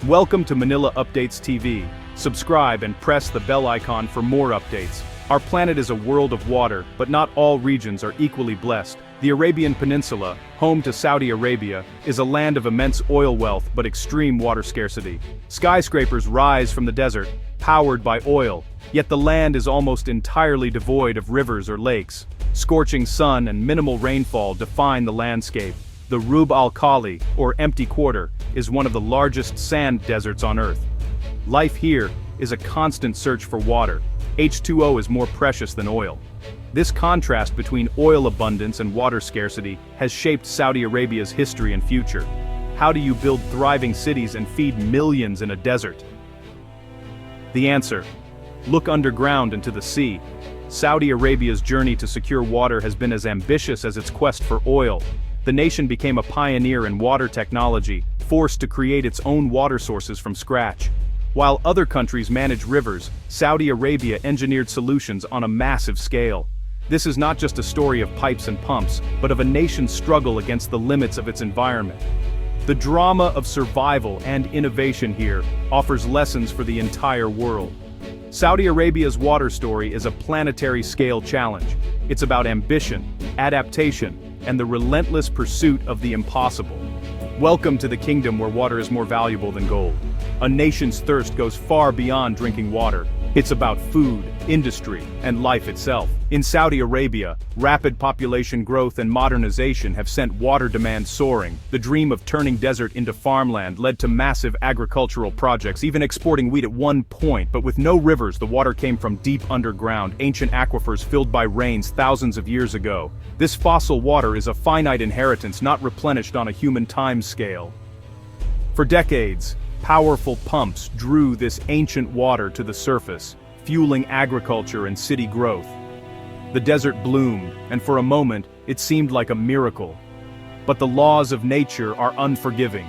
Welcome to Manila Updates TV. Subscribe and press the bell icon for more updates. Our planet is a world of water, but not all regions are equally blessed. The Arabian Peninsula, home to Saudi Arabia, is a land of immense oil wealth but extreme water scarcity. Skyscrapers rise from the desert, powered by oil, yet the land is almost entirely devoid of rivers or lakes. Scorching sun and minimal rainfall define the landscape. The Rub al-Khali, or empty quarter, is one of the largest sand deserts on Earth. Life here is a constant search for water. H2O is more precious than oil. This contrast between oil abundance and water scarcity has shaped Saudi Arabia's history and future. How do you build thriving cities and feed millions in a desert? The answer: look underground into the sea. Saudi Arabia's journey to secure water has been as ambitious as its quest for oil. The nation became a pioneer in water technology, forced to create its own water sources from scratch. While other countries manage rivers, Saudi Arabia engineered solutions on a massive scale. This is not just a story of pipes and pumps, but of a nation's struggle against the limits of its environment. The drama of survival and innovation here offers lessons for the entire world. Saudi Arabia's water story is a planetary-scale challenge. It's about ambition, adaptation, and the relentless pursuit of the impossible. Welcome to the kingdom where water is more valuable than gold. A nation's thirst goes far beyond drinking water. It's about food, industry, and life itself. In Saudi Arabia, rapid population growth and modernization have sent water demand soaring. The dream of turning desert into farmland led to massive agricultural projects, even exporting wheat at one point. But with no rivers, the water came from deep underground, ancient aquifers filled by rains thousands of years ago. This fossil water is a finite inheritance not replenished on a human time scale. For decades, powerful pumps drew this ancient water to the surface, fueling agriculture and city growth. The desert bloomed, and for a moment, it seemed like a miracle. But the laws of nature are unforgiving.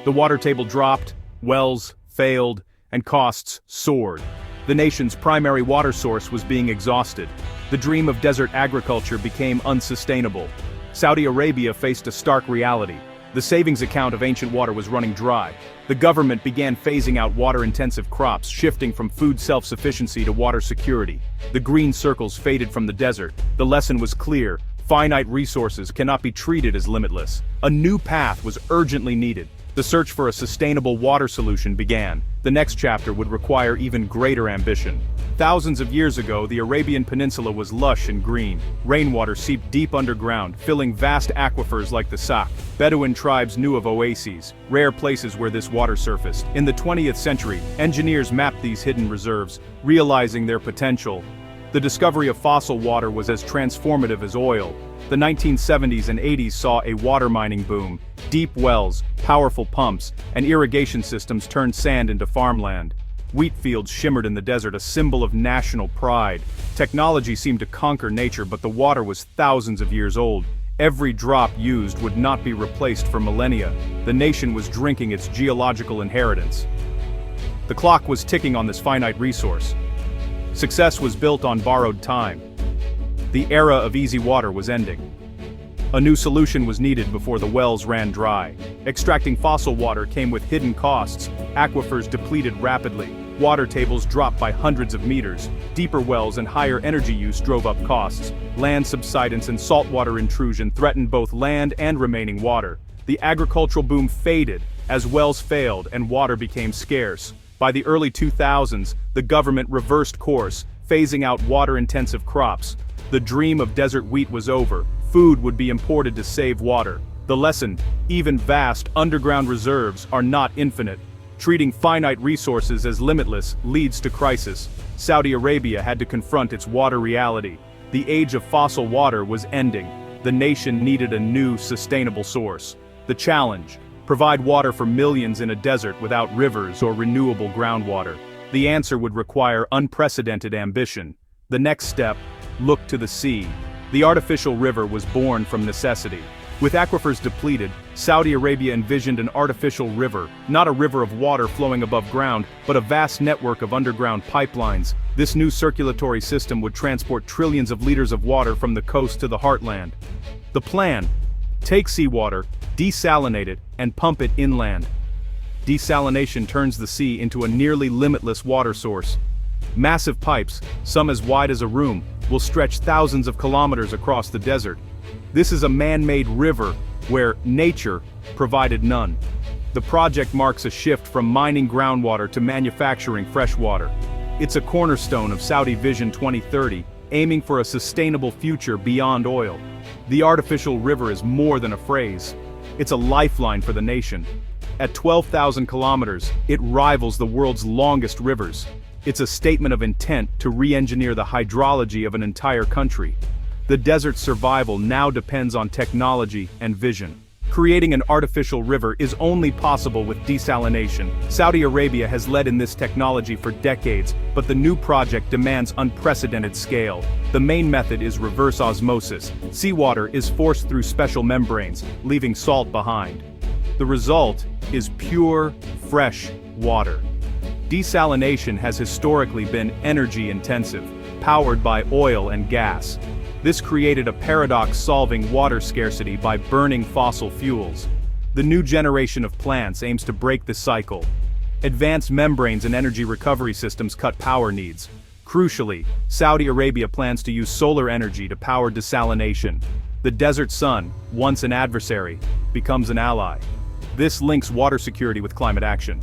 The water table dropped, wells failed, and costs soared. The nation's primary water source was being exhausted. The dream of desert agriculture became unsustainable. Saudi Arabia faced a stark reality. The savings account of ancient water was running dry. The government began phasing out water-intensive crops, shifting from food self-sufficiency to water security. The green circles faded from the desert. The lesson was clear: finite resources cannot be treated as limitless. A new path was urgently needed. The search for a sustainable water solution began. The next chapter would require even greater ambition. Thousands of years ago, the Arabian Peninsula was lush and green. Rainwater seeped deep underground, filling vast aquifers like the Sak. Bedouin tribes knew of oases, rare places where this water surfaced. In the 20th century, engineers mapped these hidden reserves, realizing their potential. The discovery of fossil water was as transformative as oil. The 1970s and 80s saw a water mining boom. Deep wells, powerful pumps, and irrigation systems turned sand into farmland. Wheat fields shimmered in the desert, a symbol of national pride. Technology seemed to conquer nature, but the water was thousands of years old. Every drop used would not be replaced for millennia. The nation was drinking its geological inheritance. The clock was ticking on this finite resource. Success was built on borrowed time. The era of easy water was ending. A new solution was needed before the wells ran dry. Extracting fossil water came with hidden costs. Aquifers depleted rapidly. Water tables dropped by hundreds of meters. Deeper wells and higher energy use drove up costs. Land subsidence and saltwater intrusion threatened both land and remaining water. The agricultural boom faded as wells failed and water became scarce. By the early 2000s, the government reversed course, phasing out water-intensive crops. The dream of desert wheat was over. Food would be imported to save water. The lesson: even vast underground reserves are not infinite. Treating finite resources as limitless leads to crisis. Saudi Arabia had to confront its water reality. The age of fossil water was ending. The nation needed a new, sustainable source. The challenge: provide water for millions in a desert without rivers or renewable groundwater. The answer would require unprecedented ambition. The next step: look to the sea. The artificial river was born from necessity. With aquifers depleted, Saudi Arabia envisioned an artificial river, not a river of water flowing above ground, but a vast network of underground pipelines. This new circulatory system would transport trillions of liters of water from the coast to the heartland. The plan: take seawater, desalinate it, and pump it inland. desalination turns the sea into a nearly limitless water source. Massive pipes, some as wide as a room, will stretch thousands of kilometers across the desert. This is a man-made river where nature provided none. The project marks a shift from mining groundwater to manufacturing freshwater. It's a cornerstone of Saudi Vision 2030, aiming for a sustainable future beyond oil. The artificial river is more than a phrase. It's a lifeline for the nation. At 12,000 kilometers, it rivals the world's longest rivers. It's a statement of intent to re-engineer the hydrology of an entire country. The desert's survival now depends on technology and vision. Creating an artificial river is only possible with desalination. Saudi Arabia has led in this technology for decades, but the new project demands unprecedented scale. The main method is reverse osmosis. Seawater is forced through special membranes, leaving salt behind. The result is pure, fresh water. Desalination has historically been energy-intensive, powered by oil and gas. This created a paradox solving water scarcity by burning fossil fuels. The new generation of plants aims to break the cycle. Advanced membranes and energy recovery systems cut power needs. Crucially, Saudi Arabia plans to use solar energy to power desalination. The desert sun, once an adversary, becomes an ally. This links water security with climate action.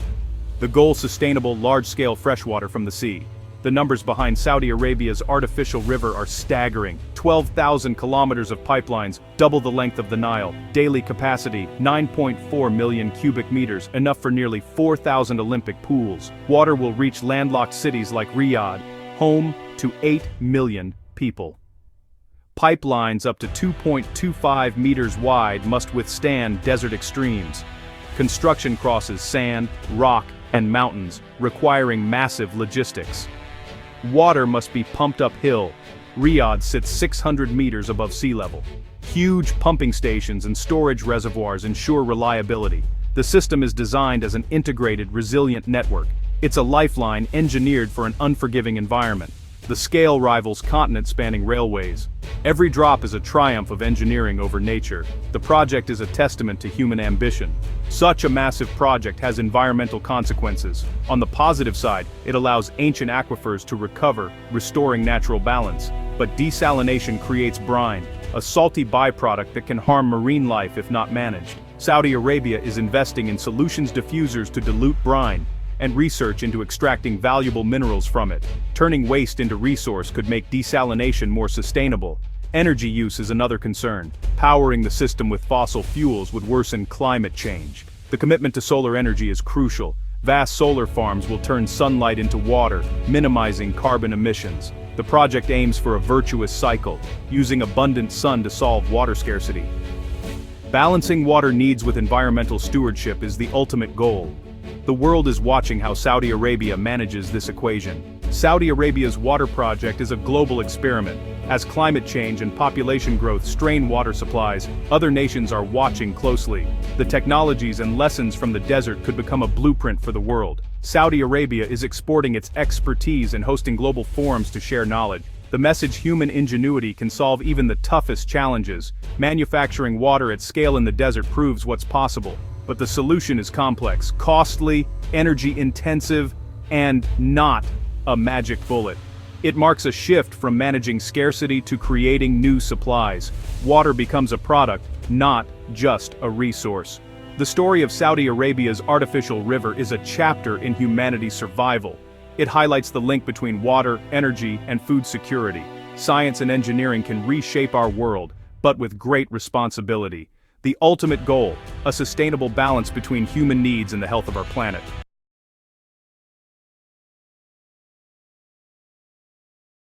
The goal: sustainable, large-scale freshwater from the sea. The numbers behind Saudi Arabia's artificial river are staggering. 12,000 kilometers of pipelines, double the length of the Nile. Daily capacity, 9.4 million cubic meters, enough for nearly 4,000 Olympic pools. Water will reach landlocked cities like Riyadh, home to 8 million people. Pipelines up to 2.25 meters wide must withstand desert extremes. Construction crosses sand, rock, and mountains, requiring massive logistics. Water must be pumped uphill. Riyadh sits 600 meters above sea level. Huge pumping stations and storage reservoirs ensure reliability. The system is designed as an integrated, resilient network. It's a lifeline engineered for an unforgiving environment. The scale rivals continent-spanning railways. Every drop is a triumph of engineering over nature. The project is a testament to human ambition. Such a massive project has environmental consequences. On the positive side, it allows ancient aquifers to recover, restoring natural balance. But desalination creates brine, a salty byproduct that can harm marine life if not managed. Saudi Arabia is investing in solutions diffusers to dilute brine, and research into extracting valuable minerals from it. Turning waste into resource could make desalination more sustainable. Energy use is another concern. Powering the system with fossil fuels would worsen climate change. The commitment to solar energy is crucial. Vast solar farms will turn sunlight into water, minimizing carbon emissions. The project aims for a virtuous cycle, using abundant sun to solve water scarcity. Balancing water needs with environmental stewardship is the ultimate goal. The world is watching how Saudi Arabia manages this equation. Saudi Arabia's water project is a global experiment. As climate change and population growth strain water supplies, other nations are watching closely. The technologies and lessons from the desert could become a blueprint for the world. Saudi Arabia is exporting its expertise and hosting global forums to share knowledge. The message: human ingenuity can solve even the toughest challenges. Manufacturing water at scale in the desert proves what's possible. But the solution is complex, costly, energy-intensive, and not a magic bullet. It marks a shift from managing scarcity to creating new supplies. Water becomes a product, not just a resource. The story of Saudi Arabia's artificial river is a chapter in humanity's survival. It highlights the link between water, energy, and food security. Science and engineering can reshape our world, but with great responsibility. The ultimate goal: a sustainable balance between human needs and the health of our planet.